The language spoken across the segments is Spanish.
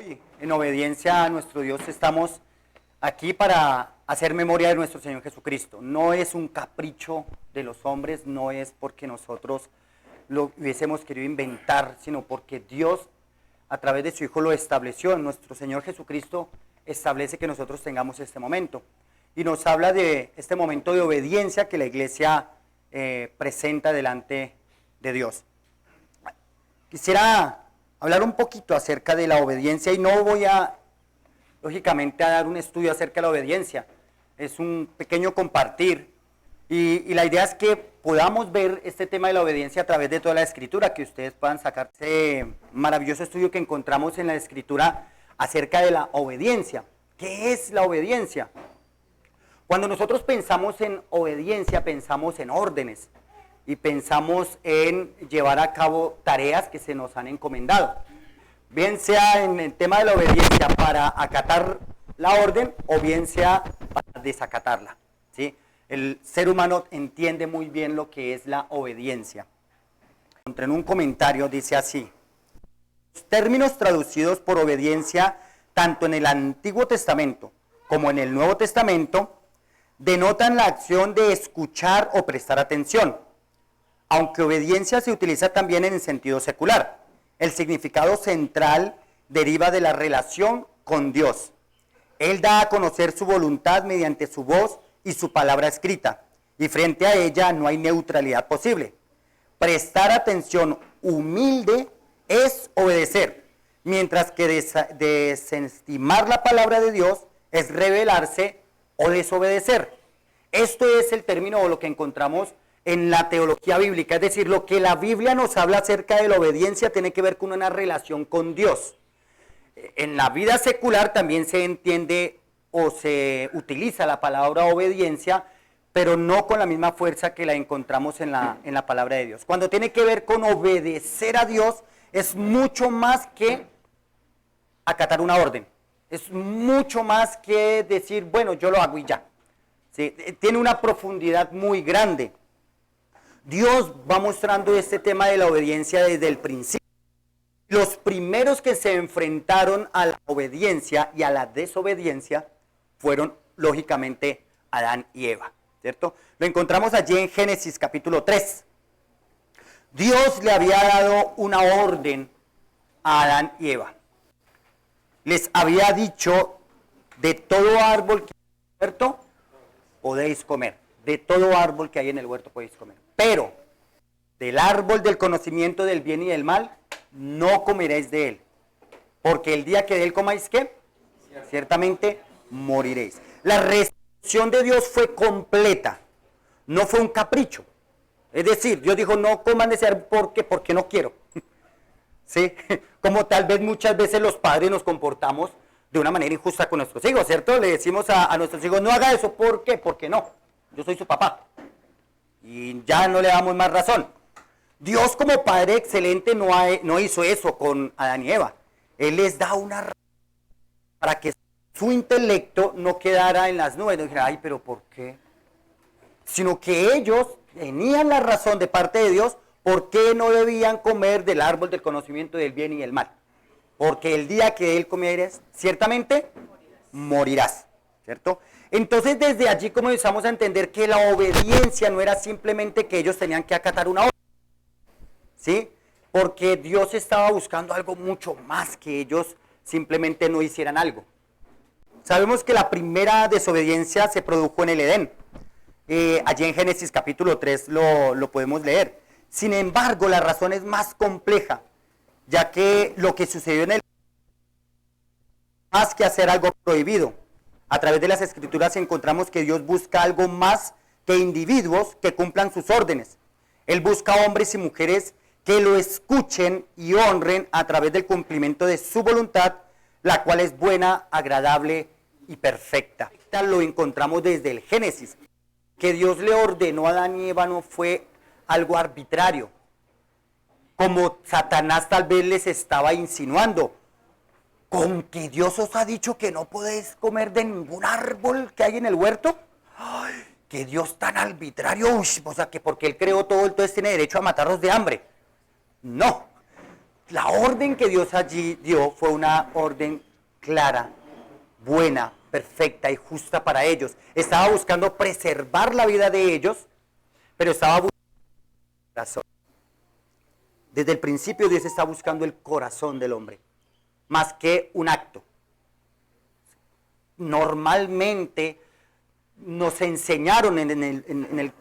Hoy, en obediencia a nuestro Dios, estamos aquí para hacer memoria de nuestro Señor Jesucristo. No es un capricho de los hombres, no es porque nosotros lo hubiésemos querido inventar, sino porque Dios, a través de su Hijo, lo estableció. Nuestro Señor Jesucristo establece que nosotros tengamos este momento. Y nos habla de este momento de obediencia que la iglesia presenta delante de Dios. Quisiera hablar un poquito acerca de la obediencia y no voy a, lógicamente, a dar un estudio acerca de la obediencia. Es un pequeño compartir y la idea es que podamos ver este tema de la obediencia a través de toda la Escritura, que ustedes puedan sacarse maravilloso estudio que encontramos en la Escritura acerca de la obediencia. ¿Qué es la obediencia? Cuando nosotros pensamos en obediencia, pensamos en órdenes y pensamos en llevar a cabo tareas que se nos han encomendado. Bien sea en el tema de la obediencia para acatar la orden o bien sea para desacatarla, ¿sí? El ser humano entiende muy bien lo que es la obediencia. Encontré en un comentario, dice así: los términos traducidos por obediencia, tanto en el Antiguo Testamento como en el Nuevo Testamento, denotan la acción de escuchar o prestar atención, aunque obediencia se utiliza también en el sentido secular. El significado central deriva de la relación con Dios. Él da a conocer su voluntad mediante su voz y su palabra escrita, y frente a ella no hay neutralidad posible. Prestar atención humilde es obedecer, mientras que desestimar la palabra de Dios es rebelarse o desobedecer. Esto es el término o lo que encontramos en la teología bíblica, es decir, lo que la Biblia nos habla acerca de la obediencia tiene que ver con una relación con Dios. En la vida secular también se entiende o se utiliza la palabra obediencia, pero no con la misma fuerza que la encontramos en la palabra de Dios. Cuando tiene que ver con obedecer a Dios, es mucho más que acatar una orden. Es mucho más que decir, bueno, yo lo hago y ya. ¿Sí? Tiene una profundidad muy grande. Dios va mostrando este tema de la obediencia desde el principio. Los primeros que se enfrentaron a la obediencia y a la desobediencia fueron, lógicamente, Adán y Eva, ¿cierto? Lo encontramos allí en Génesis capítulo 3. Dios le había dado una orden a Adán y Eva. Les había dicho, de todo árbol que hay en el huerto podéis comer. De todo árbol que hay en el huerto podéis comer. Pero del árbol del conocimiento del bien y del mal, no comeréis de él. Porque el día que de él comáis, ¿qué? Ciertamente moriréis. La restricción de Dios fue completa. No fue un capricho. Es decir, Dios dijo, no coman de ese árbol porque no quiero. ¿Sí? Como tal vez muchas veces los padres nos comportamos de una manera injusta con nuestros hijos, ¿cierto? Le decimos a nuestros hijos, no haga eso, ¿por qué? Porque no, yo soy su papá. Y ya no le damos más razón. Dios como Padre excelente no hizo eso con Adán y Eva. Él les da una razón para que su intelecto no quedara en las nubes. No dijera, ay, pero ¿por qué? Sino que ellos tenían la razón de parte de Dios por qué no debían comer del árbol del conocimiento del bien y del mal. Porque el día que él comieres, ciertamente morirás, ¿cierto? Entonces desde allí comenzamos a entender que la obediencia no era simplemente que ellos tenían que acatar una orden, ¿sí? Porque Dios estaba buscando algo mucho más, que ellos simplemente no hicieran algo. Sabemos que la primera desobediencia se produjo en el Edén. Allí en Génesis capítulo 3 lo podemos leer. Sin embargo, la razón es más compleja, ya que lo que sucedió en el más que hacer algo prohibido. A través de las Escrituras encontramos que Dios busca algo más que individuos que cumplan sus órdenes. Él busca hombres y mujeres que lo escuchen y honren a través del cumplimiento de su voluntad, la cual es buena, agradable y perfecta. Lo encontramos desde el Génesis. Que Dios le ordenó a Adán y Eva no fue algo arbitrario, como Satanás tal vez les estaba insinuando. ¿Con que Dios os ha dicho que no podéis comer de ningún árbol que hay en el huerto? ¡Ay, qué Dios tan arbitrario! Uy, o sea, que porque Él creó todo, entonces tiene derecho a matarlos de hambre. No. la orden que Dios allí dio fue una orden clara, buena, perfecta y justa para ellos. Estaba buscando preservar la vida de ellos, pero estaba buscando el corazón. Desde el principio Dios está buscando el corazón del hombre, más que un acto. Normalmente nos enseñaron en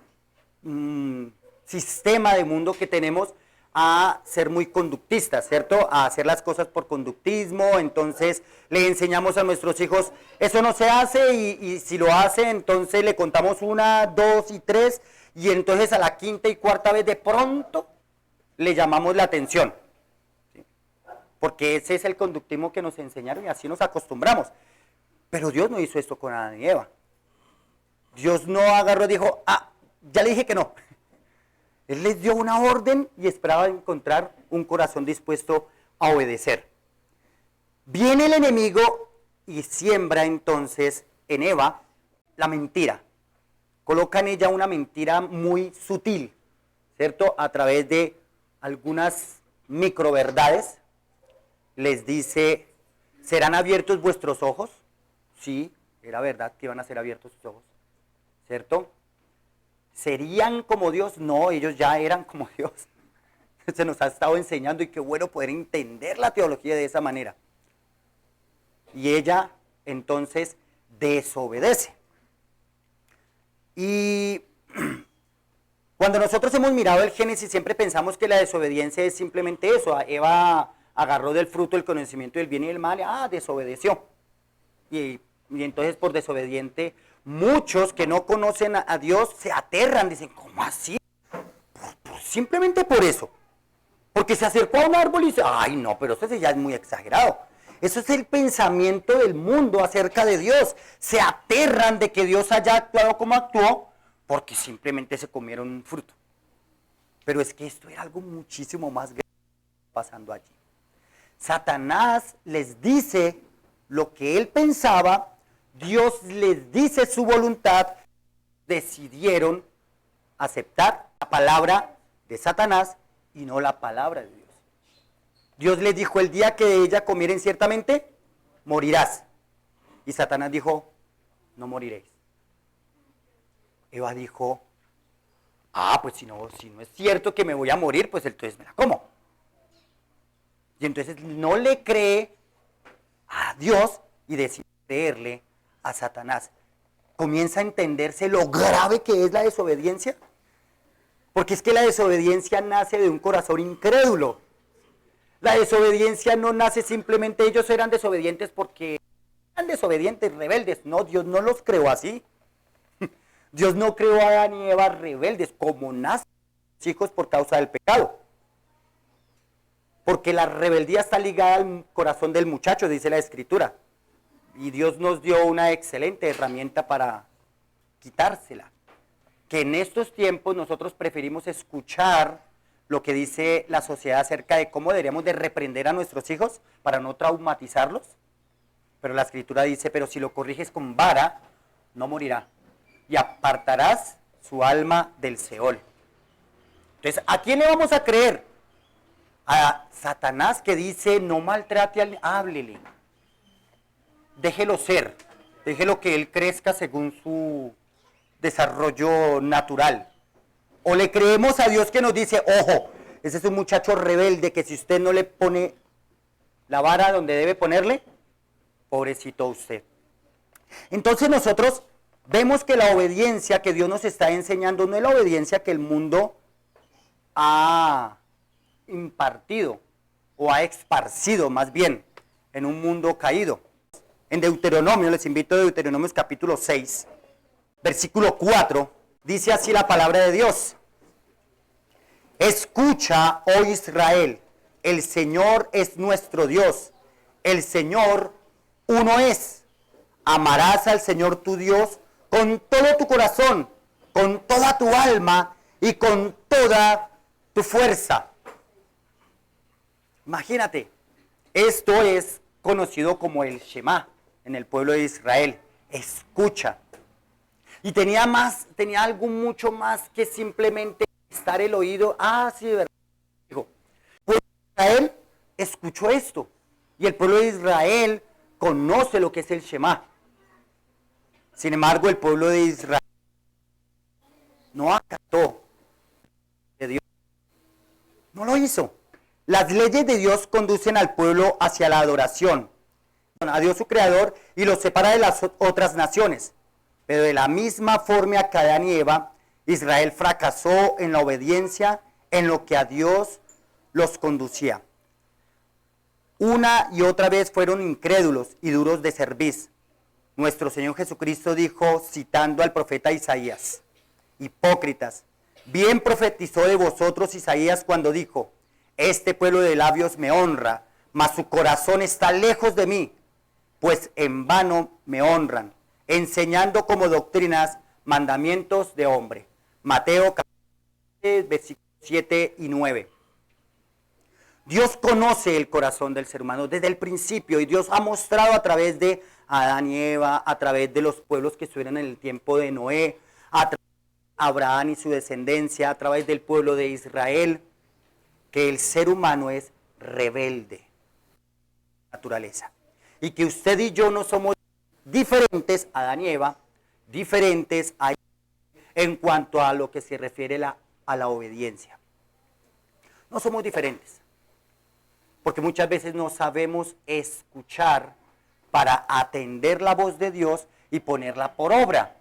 el sistema de mundo que tenemos a ser muy conductistas, ¿cierto? A hacer las cosas por conductismo. Entonces le enseñamos a nuestros hijos, eso no se hace, y si lo hace, entonces le contamos 1, 2 y 3, y entonces a la quinta y cuarta vez de pronto le llamamos la atención, ¿sí? Porque ese es el conductismo que nos enseñaron y así nos acostumbramos. Pero Dios no hizo esto con Adán y Eva. Dios no agarró y dijo, ya le dije que no. Él les dio una orden y esperaba encontrar un corazón dispuesto a obedecer. Viene el enemigo y siembra entonces en Eva la mentira. Coloca en ella una mentira muy sutil, ¿cierto? A través de algunas microverdades. Les dice, ¿serán abiertos vuestros ojos? Sí, era verdad que iban a ser abiertos sus ojos, ¿cierto? ¿Serían como Dios? No, ellos ya eran como Dios. Se nos ha estado enseñando y qué bueno poder entender la teología de esa manera. Y ella entonces desobedece. Y cuando nosotros hemos mirado el Génesis siempre pensamos que la desobediencia es simplemente eso. Eva agarró del fruto el conocimiento del bien y del mal, desobedeció. Y entonces por desobediente, muchos que no conocen a Dios se aterran, dicen, ¿cómo así? Simplemente por eso. Porque se acercó a un árbol y dice, ay no, pero eso ya es muy exagerado. Eso es el pensamiento del mundo acerca de Dios. Se aterran de que Dios haya actuado como actuó porque simplemente se comieron un fruto. Pero es que esto era algo muchísimo más grande pasando allí. Satanás les dice lo que él pensaba, Dios les dice su voluntad, decidieron aceptar la palabra de Satanás y no la palabra de Dios. Dios les dijo, el día que de ella comieren ciertamente, morirás. Y Satanás dijo, no moriréis. Eva dijo, pues si no es cierto que me voy a morir, pues entonces me la como. Y entonces no le cree a Dios y decide creerle a Satanás. Comienza a entenderse lo grave que es la desobediencia. Porque es que la desobediencia nace de un corazón incrédulo. La desobediencia no nace simplemente, ellos eran desobedientes porque eran desobedientes, rebeldes. No, Dios no los creó así. Dios no creó a Adán y Eva rebeldes, como nacen los hijos por causa del pecado. Porque la rebeldía está ligada al corazón del muchacho, dice la Escritura. Y Dios nos dio una excelente herramienta para quitársela. Que en estos tiempos nosotros preferimos escuchar lo que dice la sociedad acerca de cómo deberíamos de reprender a nuestros hijos para no traumatizarlos. Pero la Escritura dice, pero si lo corriges con vara, no morirá. Y apartarás su alma del Seol. Entonces, ¿a quién le vamos a creer? A Satanás, que dice, no maltrate al... Háblele. Déjelo ser. Déjelo que él crezca según su desarrollo natural. O le creemos a Dios que nos dice, ojo, ese es un muchacho rebelde que si usted no le pone la vara donde debe ponerle, pobrecito usted. Entonces nosotros vemos que la obediencia que Dios nos está enseñando no es la obediencia que el mundo ha impartido o ha esparcido más bien en un mundo caído. En Deuteronomio, les invito a Deuteronomio capítulo 6, versículo 4, dice así la palabra de Dios. Escucha, oh Israel, el Señor es nuestro Dios, el Señor uno es. Amarás al Señor tu Dios con todo tu corazón, con toda tu alma y con toda tu fuerza. Imagínate, esto es conocido como el Shema en el pueblo de Israel. Escucha. Y tenía algo mucho más que simplemente estar el oído. Sí, de verdad. Dijo, pues Israel, escuchó esto. Y el pueblo de Israel conoce lo que es el Shema. Sin embargo, el pueblo de Israel no acató de Dios. No lo hizo. Las leyes de Dios conducen al pueblo hacia la adoración a Dios su creador y los separa de las otras naciones. Pero de la misma forma que Adán y Eva, Israel fracasó en la obediencia en lo que a Dios los conducía. Una y otra vez fueron incrédulos y duros de cerviz. Nuestro Señor Jesucristo dijo, citando al profeta Isaías: hipócritas, bien profetizó de vosotros Isaías cuando dijo: este pueblo de labios me honra, mas su corazón está lejos de mí, pues en vano me honran, enseñando como doctrinas mandamientos de hombre. Mateo capítulo 3, versículos 7 y 9. Dios conoce el corazón del ser humano desde el principio, y Dios ha mostrado a través de Adán y Eva, a través de los pueblos que estuvieron en el tiempo de Noé, a través de Abraham y su descendencia, a través del pueblo de Israel, que el ser humano es rebelde, naturaleza. Y que usted y yo no somos diferentes a Adán y Eva, diferentes a en cuanto a lo que se refiere a la obediencia. No somos diferentes, porque muchas veces no sabemos escuchar para atender la voz de Dios y ponerla por obra.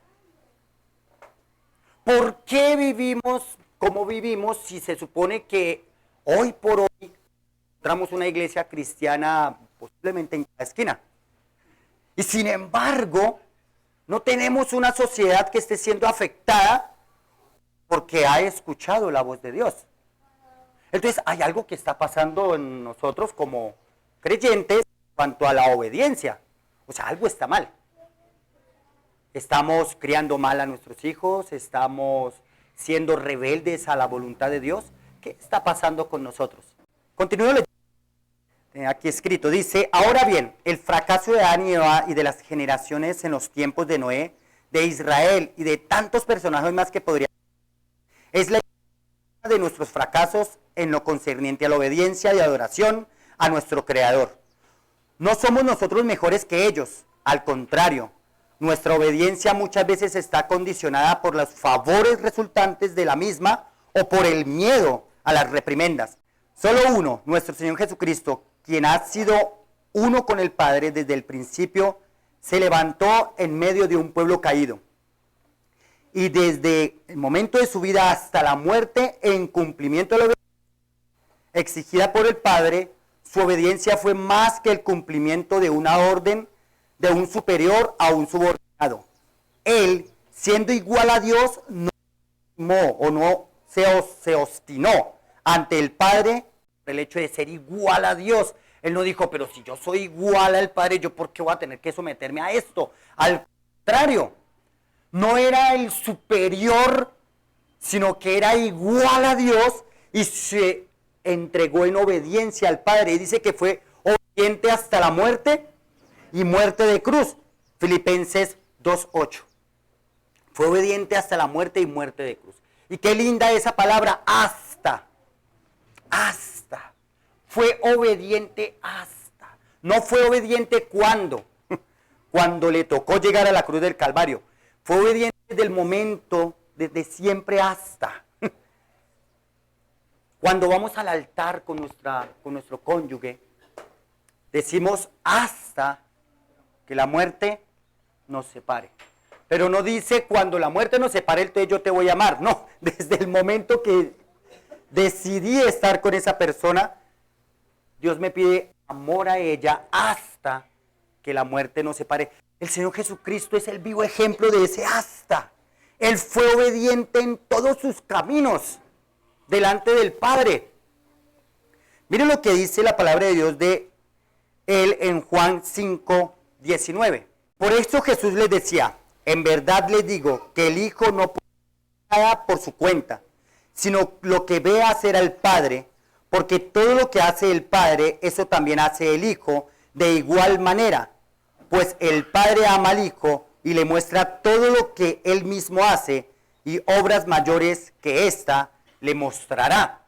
¿Por qué vivimos como vivimos si se supone que hoy por hoy encontramos una iglesia cristiana posiblemente en cada esquina? Y sin embargo, no tenemos una sociedad que esté siendo afectada porque ha escuchado la voz de Dios. Entonces hay algo que está pasando en nosotros como creyentes en cuanto a la obediencia. O sea, algo está mal. Estamos criando mal a nuestros hijos, estamos siendo rebeldes a la voluntad de Dios. ¿Qué está pasando con nosotros? Continúo leyendo. Aquí escrito, dice: ahora bien, el fracaso de Adán y Eva y de las generaciones en los tiempos de Noé, de Israel y de tantos personajes más que podría es la de nuestros fracasos en lo concerniente a la obediencia y adoración a nuestro Creador. No somos nosotros mejores que ellos, al contrario, nuestra obediencia muchas veces está condicionada por los favores resultantes de la misma o por el miedo a las reprimendas. Solo uno, nuestro Señor Jesucristo, quien ha sido uno con el Padre desde el principio, se levantó en medio de un pueblo caído. Y desde el momento de su vida hasta la muerte, en cumplimiento de la obediencia exigida por el Padre, su obediencia fue más que el cumplimiento de una orden de un superior a un subordinado. Él, siendo igual a Dios, no se obstinó ante el Padre por el hecho de ser igual a Dios. Él no dijo, pero si yo soy igual al Padre, ¿yo por qué voy a tener que someterme a esto? Al contrario, no era el superior, sino que era igual a Dios y se entregó en obediencia al Padre. Y dice que fue obediente hasta la muerte y muerte de cruz. Filipenses 2:8. Fue obediente hasta la muerte y muerte de cruz. Y qué linda esa palabra, hasta. Hasta. Fue obediente hasta. No fue obediente cuando. Cuando le tocó llegar a la cruz del Calvario. Fue obediente desde el momento, desde siempre hasta. Cuando vamos al altar con nuestro cónyuge, decimos hasta que la muerte nos separe. Pero no dice cuando la muerte nos separe, entonces yo te voy a amar. No, desde el momento que decidí estar con esa persona, Dios me pide amor a ella hasta que la muerte nos separe. El Señor Jesucristo es el vivo ejemplo de ese hasta. Él fue obediente en todos sus caminos delante del Padre. Miren lo que dice la palabra de Dios de él en Juan 5:19. Por esto Jesús les decía: en verdad les digo que el Hijo no puede hacer nada por su cuenta, sino lo que ve hacer al Padre, porque todo lo que hace el Padre, eso también hace el Hijo de igual manera. Pues el Padre ama al Hijo y le muestra todo lo que Él mismo hace, y obras mayores que ésta le mostrará.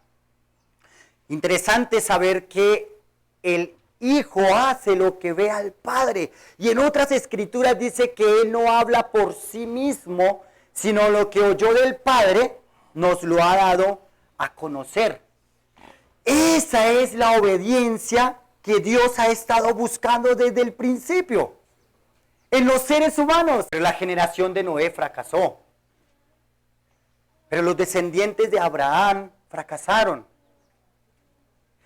Interesante saber que el Hijo hace lo que ve al Padre. Y en otras escrituras dice que Él no habla por sí mismo, sino lo que oyó del Padre nos lo ha dado a conocer. Esa es la obediencia que Dios ha estado buscando desde el principio en los seres humanos. Pero la generación de Noé fracasó. Pero los descendientes de Abraham fracasaron.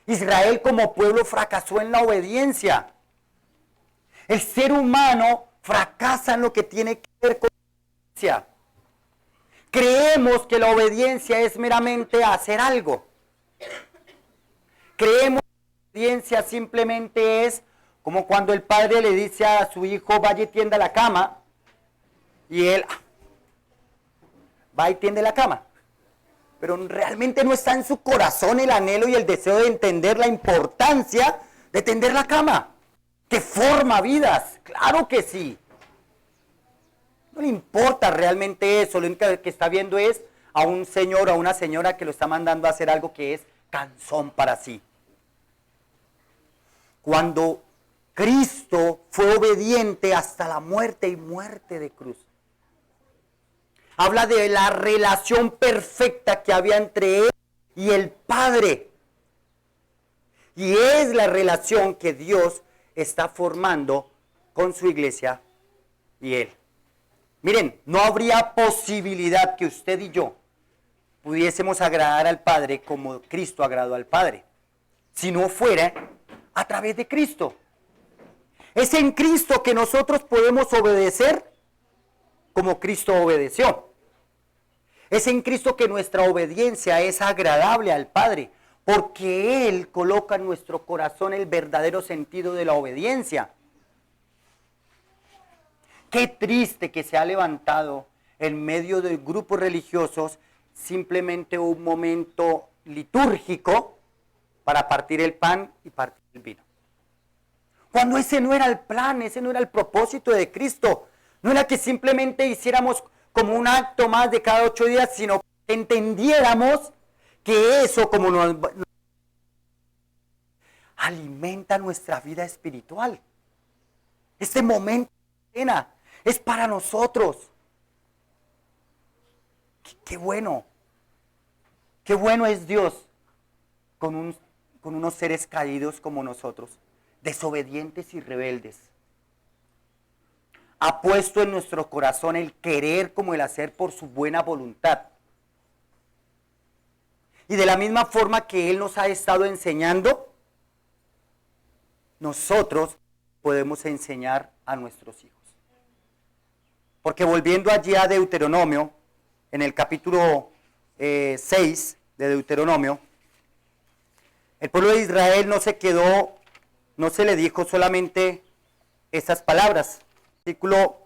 Israel como pueblo fracasó en la obediencia. El ser humano fracasa en lo que tiene que ver con la obediencia. Creemos que la obediencia es meramente hacer algo. Creemos que la obediencia simplemente es como cuando el padre le dice a su hijo, vaya y tienda la cama, y él va y tiende la cama. Pero realmente no está en su corazón el anhelo y el deseo de entender la importancia de tender la cama, que forma vidas. Claro que sí. No le importa realmente eso, lo único que está viendo es a un señor o a una señora que lo está mandando a hacer algo que es cansón para sí. Cuando Cristo fue obediente hasta la muerte y muerte de cruz, habla de la relación perfecta que había entre Él y el Padre. Y es la relación que Dios está formando con su iglesia y Él. Miren, no habría posibilidad que usted y yo pudiésemos agradar al Padre como Cristo agradó al Padre, si no fuera a través de Cristo. Es en Cristo que nosotros podemos obedecer como Cristo obedeció. Es en Cristo que nuestra obediencia es agradable al Padre, porque Él coloca en nuestro corazón el verdadero sentido de la obediencia. Qué triste que se ha levantado en medio de grupos religiosos simplemente un momento litúrgico para partir el pan y partir el vino. Cuando ese no era el plan, ese no era el propósito de Cristo. No era que simplemente hiciéramos como un acto más de cada 8 días, sino que entendiéramos que eso como nos alimenta nuestra vida espiritual. Este momento de cena es para nosotros. Qué bueno es Dios con unos seres caídos como nosotros, desobedientes y rebeldes. Ha puesto en nuestro corazón el querer como el hacer por su buena voluntad. Y de la misma forma que Él nos ha estado enseñando, nosotros podemos enseñar a nuestros hijos. Porque volviendo allí a Deuteronomio, en el capítulo 6 de Deuteronomio, el pueblo de Israel no se le dijo solamente estas palabras. Versículo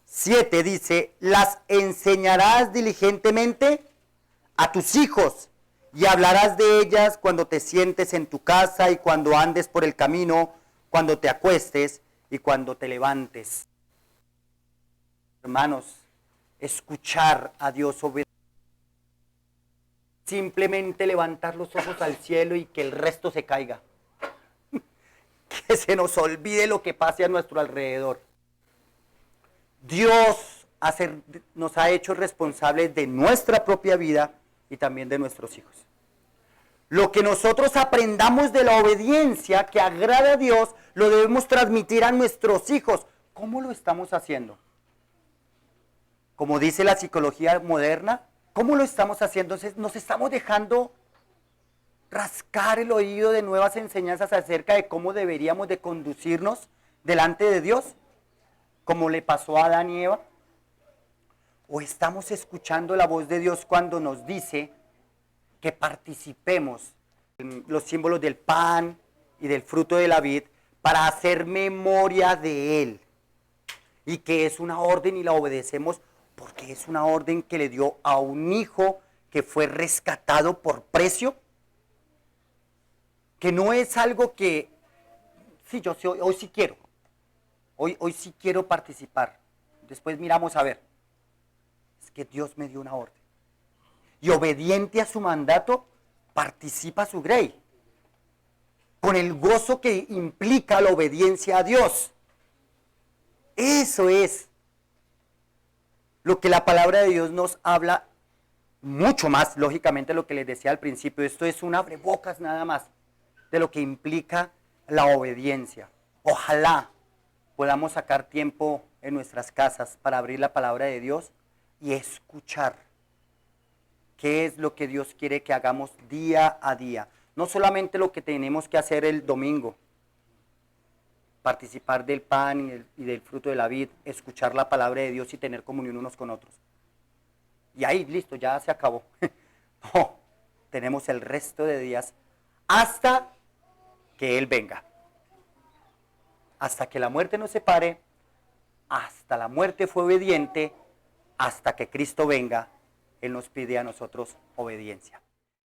7 dice, las enseñarás diligentemente a tus hijos y hablarás de ellas cuando te sientes en tu casa y cuando andes por el camino, cuando te acuestes y cuando te levantes. Hermanos, escuchar a Dios obedecer. Simplemente levantar los ojos al cielo y que el resto se caiga. Que se nos olvide lo que pase a nuestro alrededor. Dios nos ha hecho responsables de nuestra propia vida y también de nuestros hijos. Lo que nosotros aprendamos de la obediencia que agrada a Dios, lo debemos transmitir a nuestros hijos. ¿Cómo lo estamos haciendo? Como dice la psicología moderna, ¿cómo lo estamos haciendo? Entonces, nos estamos dejando rascar el oído de nuevas enseñanzas acerca de cómo deberíamos de conducirnos delante de Dios, como le pasó a Adán y Eva. ¿O estamos escuchando la voz de Dios cuando nos dice que participemos en los símbolos del pan y del fruto de la vid para hacer memoria de Él? Y que es una orden y la obedecemos porque es una orden que le dio a un hijo que fue rescatado por precio. Que no es algo que, sí, hoy sí quiero. Hoy sí quiero participar. Después miramos a ver. Es que Dios me dio una orden. Y obediente a su mandato, participa su grey. con el gozo que implica la obediencia a Dios. Eso es lo que la palabra de Dios nos habla, mucho más, lógicamente, lo que les decía al principio. Esto es un abrebocas nada más de lo que implica la obediencia. Ojalá podamos sacar tiempo en nuestras casas para abrir la palabra de Dios y escuchar qué es lo que Dios quiere que hagamos día a día. No solamente lo que tenemos que hacer el domingo, participar del pan y del fruto de la vid, escuchar la palabra de Dios y tener comunión unos con otros. Y ahí, listo, ya se acabó. No, tenemos el resto de días hasta que Él venga. Hasta que la muerte nos separe, hasta la muerte fue obediente, hasta que Cristo venga, Él nos pide a nosotros obediencia.